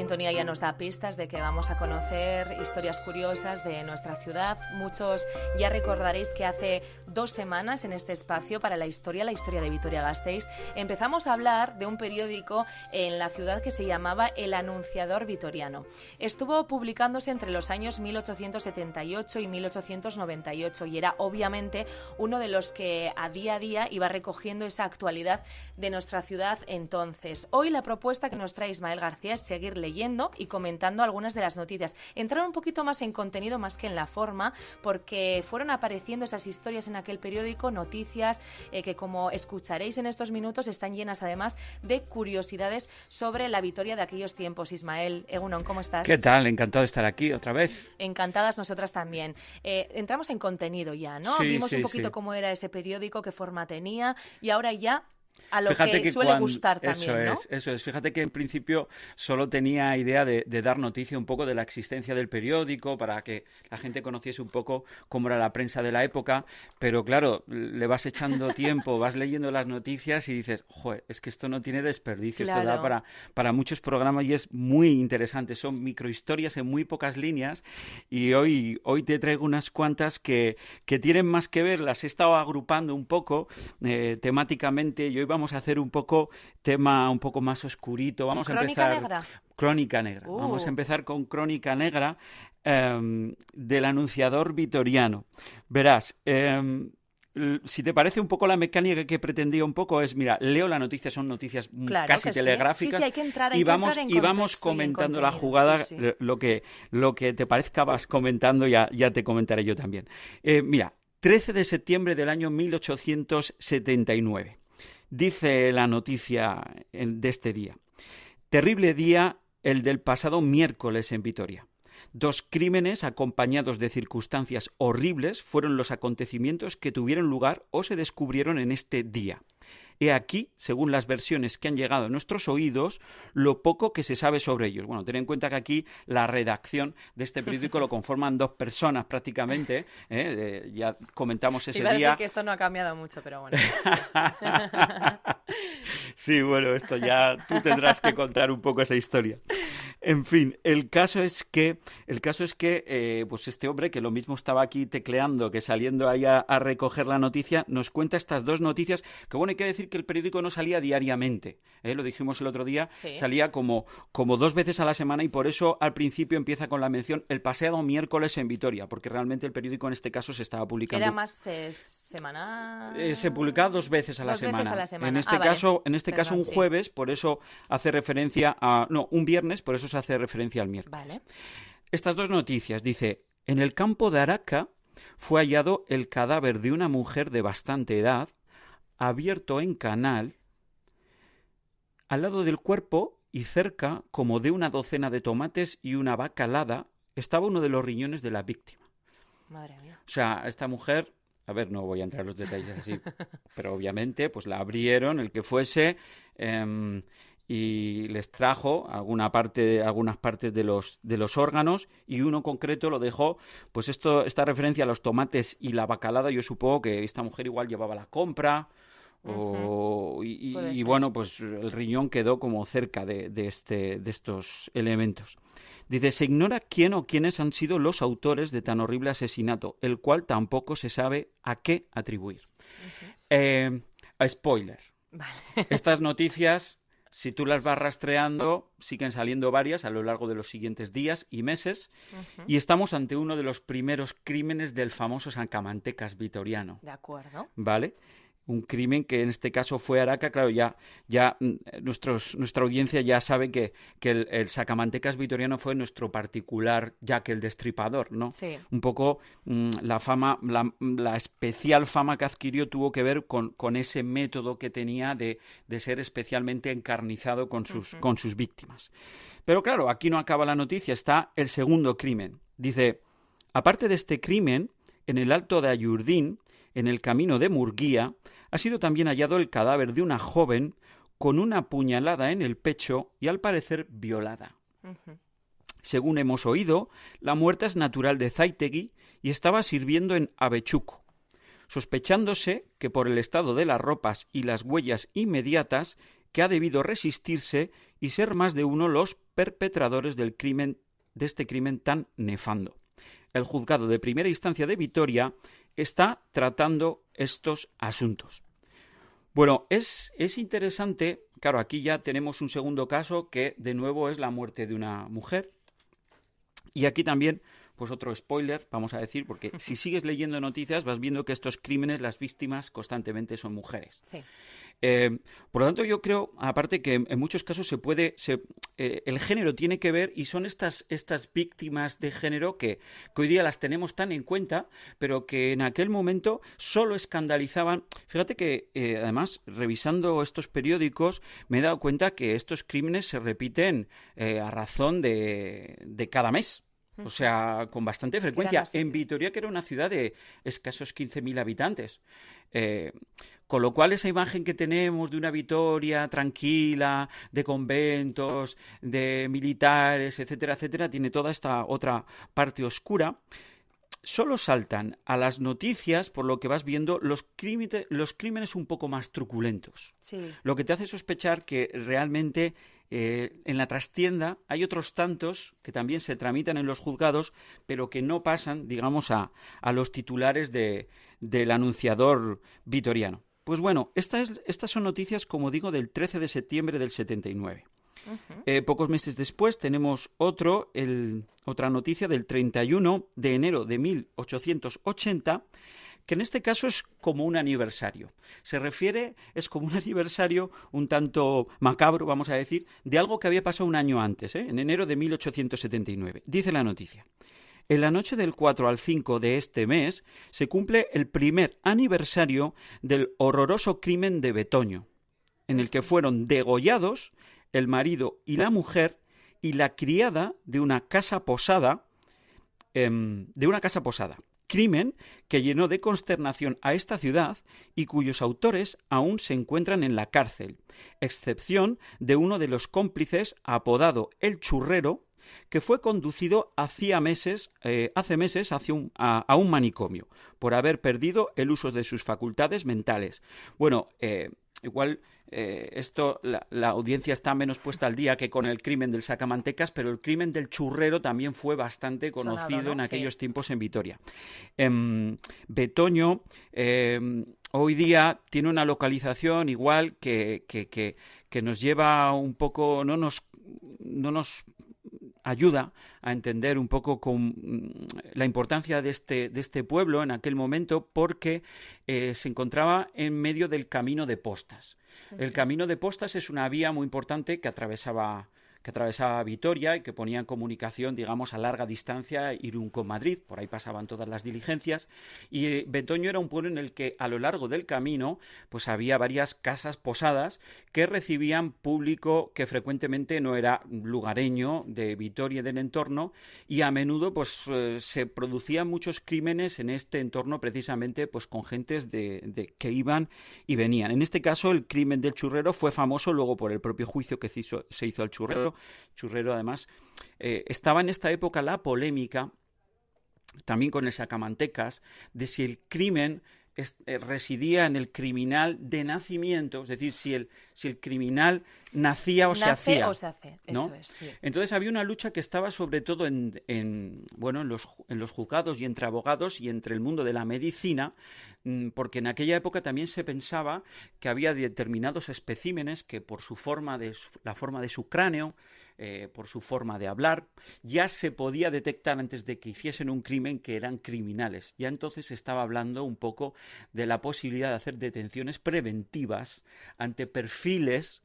sintonía ya nos da pistas de que vamos a conocer historias curiosas de nuestra ciudad. Muchos ya recordaréis que hace 2 semanas en este espacio para la historia de Vitoria-Gasteiz, empezamos a hablar de un periódico en la ciudad que se llamaba El Anunciador Vitoriano. Estuvo publicándose entre los años 1878 y 1898 y era obviamente uno de los que a día iba recogiendo esa actualidad de nuestra ciudad entonces. Hoy la propuesta que nos trae Ismael García es seguir leyendo y comentando algunas de las noticias. Entrar un poquito más en contenido más que en la forma, porque fueron apareciendo esas historias en aquel periódico, noticias que, como escucharéis en estos minutos, están llenas además de curiosidades sobre la Vitoria de aquellos tiempos. Ismael, Egunon, ¿cómo estás? ¿Qué tal? Encantado de estar aquí otra vez. Encantadas nosotras también. Entramos en contenido ya, ¿no? Vimos un poquito cómo era ese periódico, qué forma tenía, y ahora ya a lo que suele gustar también, ¿no? Eso es. Fíjate que en principio solo tenía idea de dar noticia un poco de la existencia del periódico para que la gente conociese un poco cómo era la prensa de la época, pero claro, le vas echando tiempo, vas leyendo las noticias y dices, joder, es que esto no tiene desperdicio, claro. Esto da para muchos programas y es muy interesante, son microhistorias en muy pocas líneas y hoy te traigo unas cuantas que tienen más que ver, las he estado agrupando un poco temáticamente y hoy vamos a hacer un poco tema un poco más oscurito. Vamos a empezar. Negra. Crónica negra. Vamos a empezar con Crónica negra del Anunciador Vitoriano. Verás, si te parece un poco la mecánica que pretendía un poco es, mira, leo la noticia, son noticias casi telegráficas, sí, hay que entrar y vamos comentando la jugada, sí. Lo que te parezca vas comentando, ya te comentaré yo también. Mira, 13 de septiembre del año 1879. Dice la noticia de este día. Terrible día el del pasado miércoles en Vitoria. 2 crímenes acompañados de circunstancias horribles fueron los acontecimientos que tuvieron lugar o se descubrieron en este día. He aquí, según las versiones que han llegado a nuestros oídos, lo poco que se sabe sobre ellos. Bueno, ten en cuenta que aquí la redacción de este periódico lo conforman 2 personas prácticamente. Ya comentamos ese día. Iba a decir día. que esto no ha cambiado mucho, pero bueno. Sí, bueno, esto ya tú tendrás que contar un poco esa historia. En fin, el caso es que pues este hombre, que lo mismo estaba aquí tecleando que saliendo ahí a recoger la noticia, nos cuenta estas 2 noticias, que bueno, hay que decir que el periódico no salía diariamente, lo dijimos el otro día, sí. Salía como 2 veces a la semana y por eso al principio empieza con la mención el pasado miércoles en Vitoria, porque realmente el periódico en este caso se estaba publicando. ¿Era más semanal? Se publicaba 2 veces a la semana. En este caso un jueves, por eso hace referencia un viernes, por eso se hace referencia al miércoles. Vale. Estas 2 noticias, dice, en el campo de Araca fue hallado el cadáver de una mujer de bastante edad, abierto en canal, al lado del cuerpo y cerca, como de una docena de tomates y una vaca alada, estaba uno de los riñones de la víctima. Madre mía. O sea, esta mujer, a ver, no voy a entrar en los detalles así, pero obviamente pues la abrieron, el que fuese, y les trajo algunas partes de los órganos y uno concreto lo dejó, pues esta referencia a los tomates y la bacalada, yo supongo que esta mujer igual llevaba la compra y bueno, pues el riñón quedó como cerca de estos elementos. Dice, se ignora quién o quiénes han sido los autores de tan horrible asesinato, el cual tampoco se sabe a qué atribuir. Spoiler. Vale. Estas noticias, si tú las vas rastreando, siguen saliendo varias a lo largo de los siguientes días y meses, y estamos ante uno de los primeros crímenes del famoso sacamantecas vitoriano. De acuerdo. ¿Vale? Un crimen que en este caso fue Araca. Claro, ya nuestra audiencia ya sabe que el sacamantecas vitoriano fue nuestro particular Jack el Destripador, ¿no? Sí. Un poco la fama, la especial fama que adquirió tuvo que ver con ese método que tenía de ser especialmente encarnizado con sus víctimas. Pero claro, aquí no acaba la noticia, está el segundo crimen. Dice, aparte de este crimen, en el Alto de Ayurdín, en el camino de Murguía, ha sido también hallado el cadáver de una joven con una puñalada en el pecho y al parecer violada. Según hemos oído, la muerta es natural de Zaitegui y estaba sirviendo en Avechuco, sospechándose que por el estado de las ropas y las huellas inmediatas que ha debido resistirse y ser más de uno los perpetradores de este crimen tan nefando. El juzgado de primera instancia de Vitoria está tratando estos asuntos. Bueno, es interesante, claro, aquí ya tenemos un segundo caso que de nuevo es la muerte de una mujer. Y aquí también, pues otro spoiler, vamos a decir, porque si sigues leyendo noticias vas viendo que estos crímenes, las víctimas constantemente son mujeres. Sí. Por lo tanto, yo creo, aparte que en muchos casos el género tiene que ver y son estas víctimas de género que hoy día las tenemos tan en cuenta, pero que en aquel momento solo escandalizaban. Fíjate que, además, revisando estos periódicos, me he dado cuenta que estos crímenes se repiten a razón de cada mes. O sea, con bastante frecuencia. En Vitoria, que era una ciudad de escasos 15.000 habitantes. Con lo cual, esa imagen que tenemos de una Vitoria tranquila, de conventos, de militares, etcétera, etcétera, tiene toda esta otra parte oscura. Solo saltan a las noticias, por lo que vas viendo, los crímenes un poco más truculentos. Sí. Lo que te hace sospechar que realmente en la trastienda hay otros tantos que también se tramitan en los juzgados, pero que no pasan, digamos, a los titulares del anunciador vitoriano. Pues bueno, estas son noticias, como digo, del 13 de septiembre del 79. Pocos meses después tenemos otra noticia del 31 de enero de 1880, que en este caso es como un aniversario. Es como un aniversario un tanto macabro, vamos a decir, de algo que había pasado un año antes, en enero de 1879. Dice la noticia: en la noche del 4 al 5 de este mes se cumple el primer aniversario del horroroso crimen de Betoño, en el que fueron degollados el marido y la mujer y la criada de una casa posada, crimen que llenó de consternación a esta ciudad y cuyos autores aún se encuentran en la cárcel, excepción de uno de los cómplices apodado El Churrero, que fue conducido hace meses a un manicomio por haber perdido el uso de sus facultades mentales. Bueno, igual la audiencia está menos puesta al día que con el crimen del sacamantecas, pero el crimen del churrero también fue bastante conocido, sonado, ¿no? En aquellos tiempos en Vitoria. Betoño hoy día tiene una localización igual que nos lleva un poco, no nos ayuda a entender un poco la importancia de este pueblo en aquel momento, porque se encontraba en medio del Camino de Postas. El Camino de Postas es una vía muy importante que atravesaba Vitoria y que ponía en comunicación, digamos, a larga distancia Irún con Madrid. Por ahí pasaban todas las diligencias. Y Betoño era un pueblo en el que a lo largo del camino pues había varias casas posadas que recibían público que frecuentemente no era lugareño de Vitoria y del entorno, y a menudo pues se producían muchos crímenes en este entorno, precisamente pues con gentes que iban y venían. En este caso, el crimen del churrero fue famoso luego por el propio juicio que se hizo al churrero. Churrero, además, estaba en esta época la polémica, también con el sacamantecas, de si el crimen residía en el criminal de nacimiento, es decir, si el criminal nacía o se hacía. O se hace, ¿no? Eso es, sí. Entonces había una lucha que estaba sobre todo en los juzgados y entre abogados y entre el mundo de la medicina, porque en aquella época también se pensaba que había determinados especímenes que por la forma de su cráneo, por su forma de hablar, ya se podía detectar antes de que hiciesen un crimen que eran criminales. Ya entonces se estaba hablando un poco de la posibilidad de hacer detenciones preventivas ante perfiles.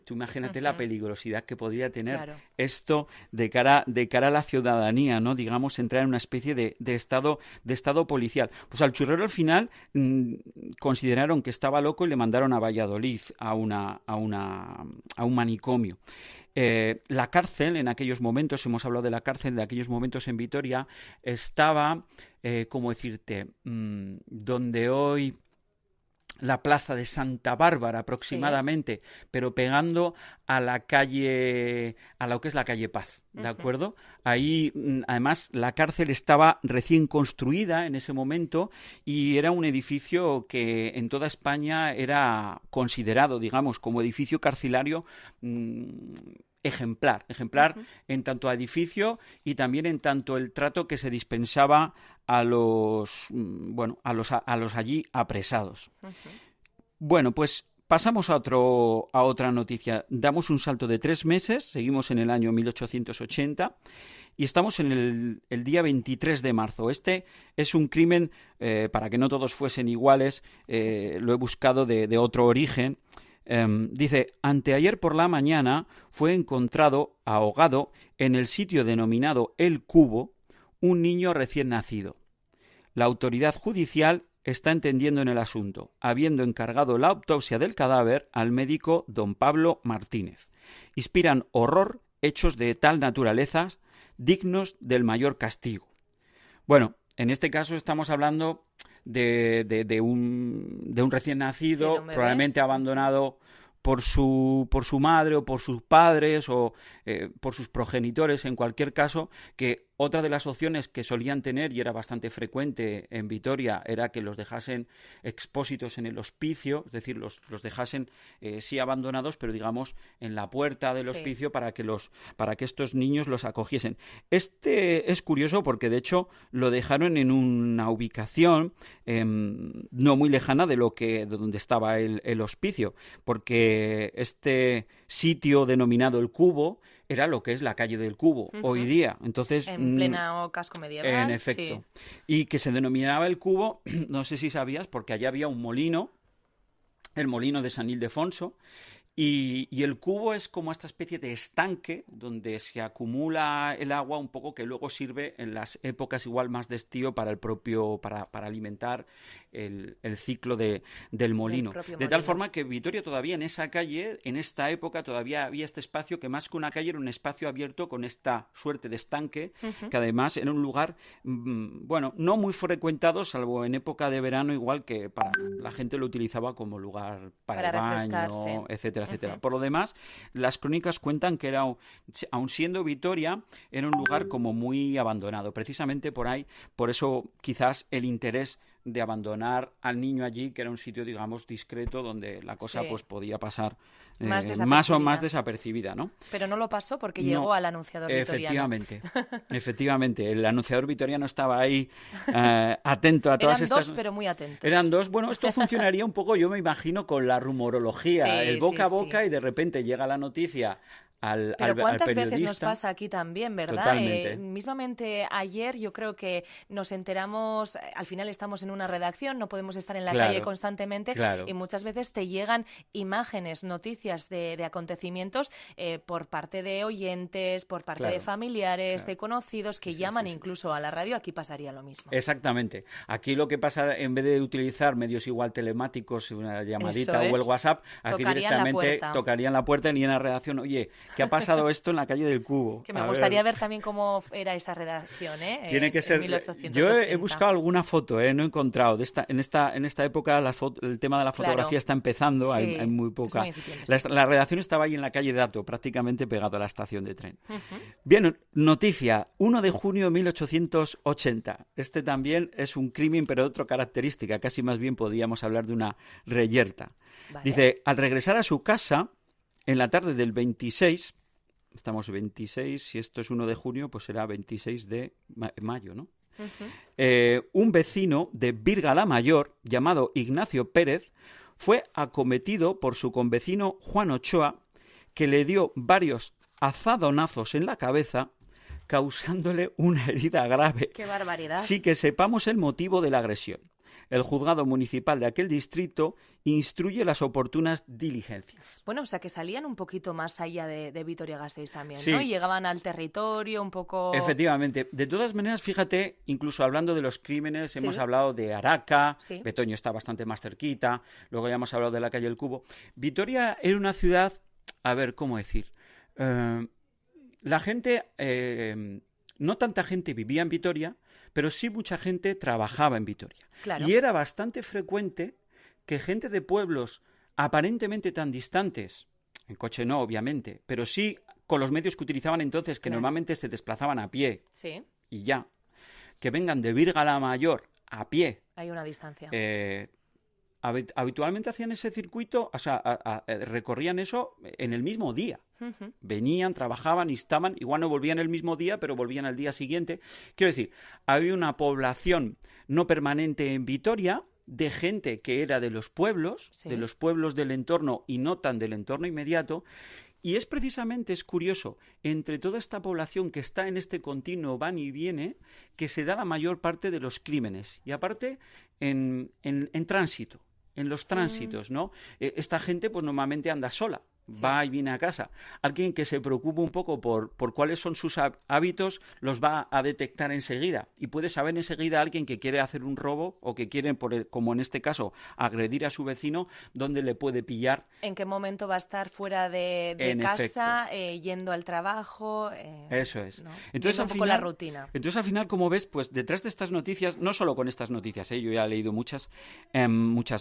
Tú imagínate la peligrosidad que podría tener esto de cara a la ciudadanía, ¿no? Digamos, entrar en una especie de estado policial. Pues al churrero al final consideraron que estaba loco y le mandaron a Valladolid a un manicomio. La cárcel en aquellos momentos, hemos hablado de la cárcel de aquellos momentos en Vitoria, estaba, ¿cómo decirte?, donde hoy la plaza de Santa Bárbara aproximadamente, sí, pero pegando a la calle, a lo que es la calle Paz, ¿de acuerdo? Ahí, además, la cárcel estaba recién construida en ese momento y era un edificio que en toda España era considerado, digamos, como edificio carcelario ejemplar en tanto a edificio y también en tanto el trato que se dispensaba a los allí apresados. Bueno, pues pasamos a otra noticia. Damos un salto de 3 meses, seguimos en el año 1880 y estamos en el día 23 de marzo. Este es un crimen, para que no todos fuesen iguales, lo he buscado de otro origen. Dice, anteayer por la mañana fue encontrado ahogado en el sitio denominado El Cubo un niño recién nacido. La autoridad judicial está entendiendo en el asunto, habiendo encargado la autopsia del cadáver al médico don Pablo Martínez. Inspiran horror hechos de tal naturaleza, dignos del mayor castigo. Bueno, en este caso estamos hablando de un recién nacido, probablemente abandonado por su madre o por sus padres o por sus progenitores, en cualquier caso, que otra de las opciones que solían tener, y era bastante frecuente en Vitoria, era que los dejasen expósitos en el hospicio, es decir, los dejasen sí abandonados, pero digamos en la puerta del hospicio para que estos niños los acogiesen. Este es curioso porque de hecho lo dejaron en una ubicación no muy lejana de donde estaba el hospicio, porque este sitio denominado El Cubo era lo que es la calle del Cubo hoy día. Entonces, en pleno casco medieval. En efecto. Sí. Y que se denominaba El Cubo, no sé si sabías, porque allá había un molino, el molino de San Ildefonso, y el cubo es como esta especie de estanque donde se acumula el agua un poco que luego sirve en las épocas igual más de estío para alimentar el ciclo del molino. De tal forma que Vitoria todavía en esa calle, en esta época, todavía había este espacio que más que una calle era un espacio abierto con esta suerte de estanque, que además era un lugar, no muy frecuentado, salvo en época de verano, igual que la gente lo utilizaba como lugar para el baño, etcétera. Por lo demás, las crónicas cuentan que aun siendo Vitoria, era un lugar como muy abandonado. Precisamente por eso quizás el interés de abandonar al niño allí, que era un sitio, digamos, discreto, donde la cosa pues podía pasar más o más desapercibida, ¿no? Pero no lo pasó porque llegó al anunciador vitoriano. Efectivamente. El anunciador vitoriano estaba ahí atento a todas estas... Eran 2, pero muy atentos. Eran 2. Bueno, esto funcionaría un poco, yo me imagino, con la rumorología, el boca a boca, y de repente llega la noticia Pero ¿cuántas periodista? veces nos pasa aquí también, verdad? Totalmente. Mismamente ayer yo creo que nos enteramos, al final estamos en una redacción, no podemos estar en la calle constantemente, y muchas veces te llegan imágenes, noticias de acontecimientos por parte de oyentes, por parte de familiares, de conocidos que llaman incluso a la radio. Aquí pasaría lo mismo. Exactamente. Aquí lo que pasa, en vez de utilizar medios igual telemáticos, una llamadita o el WhatsApp, aquí directamente tocarían la puerta y en la redacción, oye, ¿qué ha pasado esto en la calle del Cubo? Que me gustaría ver también cómo era esa redacción, Tiene que ser. 1880. Yo he buscado alguna foto, no he encontrado. En esta época el tema de la fotografía está empezando, hay muy poca. La redacción estaba ahí en la calle Dato, prácticamente pegado a la estación de tren. Bien, noticia, 1 de junio de 1880. Este también es un crimen, pero de otra característica, casi más bien podríamos hablar de una reyerta. Vale. Dice, al regresar a su casa, en la tarde del 26, estamos 26, si esto es 1 de junio, pues será 26 de mayo, ¿no? Un vecino de Virga la Mayor, llamado Ignacio Pérez, fue acometido por su convecino Juan Ochoa, que le dio varios azadonazos en la cabeza, causándole una herida grave. ¡Qué barbaridad! Sí que sepamos el motivo de la agresión. El juzgado municipal de aquel distrito instruye las oportunas diligencias. Bueno, o sea que salían un poquito más allá de Vitoria-Gasteiz también, ¿no? Y llegaban al territorio un poco... Efectivamente. De todas maneras, fíjate, incluso hablando de los crímenes, hemos hablado de Araca, Betoño está bastante más cerquita, luego ya hemos hablado de la calle del Cubo. Vitoria era una ciudad, a ver, ¿cómo decir? La gente, no tanta gente vivía en Vitoria, pero sí mucha gente trabajaba en Vitoria. Claro. Y era bastante frecuente que gente de pueblos aparentemente tan distantes, en coche no, obviamente, pero sí con los medios que utilizaban entonces, que normalmente se desplazaban a pie, y ya, que vengan de Virga la Mayor a pie. Hay una distancia. habitualmente hacían ese circuito, o sea, recorrían eso en el mismo día. Venían, trabajaban y estaban, igual no volvían el mismo día, pero volvían al día siguiente. Quiero decir, había una población no permanente en Vitoria, de gente que era de los pueblos del entorno y no tan del entorno inmediato. Y es curioso, entre toda esta población que está en este continuo van y viene, que se da la mayor parte de los crímenes. Y aparte, en tránsito, en los tránsitos, ¿no? Esta gente, pues normalmente anda sola. Va y viene a casa. Alguien que se preocupe un poco por cuáles son sus hábitos, los va a detectar enseguida. Y puede saber enseguida a alguien que quiere hacer un robo o que quiere, como en este caso, agredir a su vecino, dónde le puede pillar. En qué momento va a estar fuera de casa, yendo al trabajo. Eso es. ¿No? Entonces, al final, la rutina. Entonces, al final, como ves, pues detrás de estas noticias, no solo con estas noticias, yo ya he leído muchas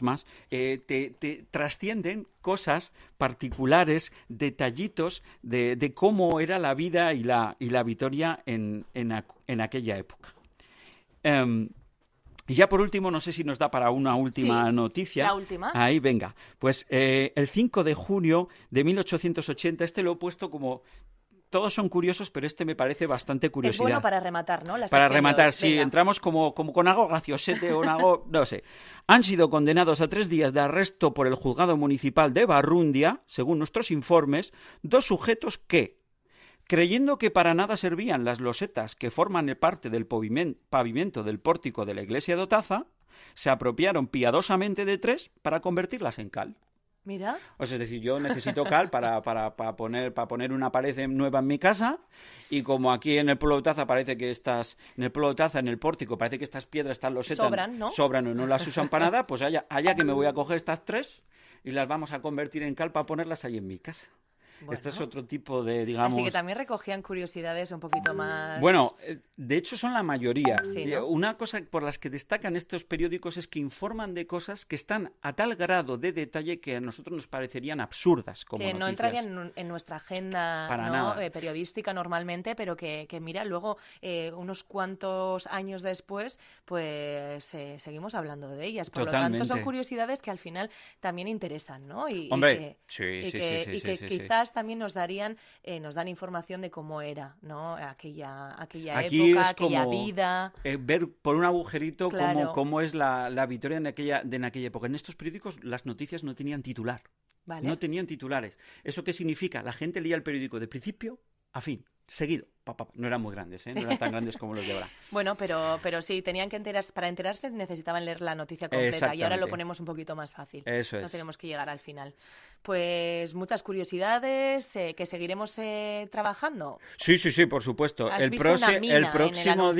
más, te trascienden cosas particulares, detallitos de cómo era la vida y la Vitoria en aquella época. Y ya por último, no sé si nos da para una última noticia. La última. Ahí, venga. Pues el 5 de junio de 1880, lo he puesto como... Todos son curiosos, pero me parece bastante curiosidad. Es bueno para rematar, ¿no? Para rematar, sí. Entramos como con algo graciosete o algo... No sé. Han sido condenados a 3 días de arresto por el juzgado municipal de Barrundia, según nuestros informes, 2 sujetos que, creyendo que para nada servían las losetas que forman parte del pavimento del pórtico de la iglesia de Otaza, se apropiaron piadosamente de 3 para convertirlas en cal. Mira. O sea, es decir, yo necesito cal para poner una pared nueva en mi casa, y como aquí en el pueblo de Otaza parece que en el pórtico, parece que estas piedras, estas losetas sobran o no las usan para nada, pues allá que me voy a coger estas 3 y las vamos a convertir en cal para ponerlas ahí en mi casa. Bueno. Este es otro tipo de, digamos... Así que también recogían curiosidades un poquito más... Bueno, de hecho son la mayoría. Sí, ¿no? Una cosa por las que destacan estos periódicos es que informan de cosas que están a tal grado de detalle que a nosotros nos parecerían absurdas como que noticias. No entrarían en nuestra agenda periodística normalmente, pero que mira, luego unos cuantos años después, pues seguimos hablando de ellas. Por Totalmente. Lo tanto, son curiosidades que al final también interesan, ¿no? Hombre, y que quizás también nos dan información de cómo era, ¿no? Aquella época, aquella vida. Ver por un agujerito claro. cómo es la Vitoria en aquella época. En estos periódicos las noticias no tenían titular. Vale. No tenían titulares. ¿Eso qué significa? La gente leía el periódico de principio a fin, seguido. No eran muy grandes, no eran tan grandes como los de ahora. Bueno, pero sí, tenían que para enterarse necesitaban leer la noticia completa, y ahora lo ponemos un poquito más fácil. Eso es. No tenemos que llegar al final. Pues muchas curiosidades que seguiremos trabajando. Sí, por supuesto. El próximo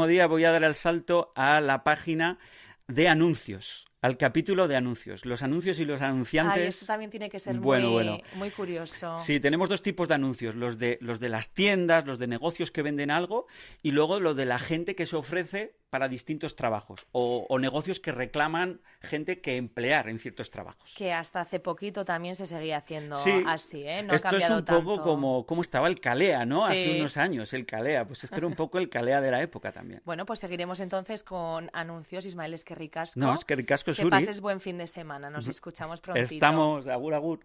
día voy a dar el salto a la página de anuncios. Al capítulo de anuncios. Los anuncios y los anunciantes... Esto también tiene que ser muy curioso. Sí, tenemos 2 tipos de anuncios. Los de las tiendas, los de negocios que venden algo, y luego lo de la gente que se ofrece para distintos trabajos, o negocios que reclaman gente que emplear en ciertos trabajos. Que hasta hace poquito también se seguía haciendo así, No esto ha cambiado es un poco tanto. como estaba el Calea, ¿no? Sí. Hace unos años, el Calea. Pues esto era un poco el Calea de la época también. Bueno, pues seguiremos entonces con anuncios. Ismael Esquerricasco. No, Esquerricasco, que pases buen fin de semana. Nos escuchamos prontito. Estamos, agur.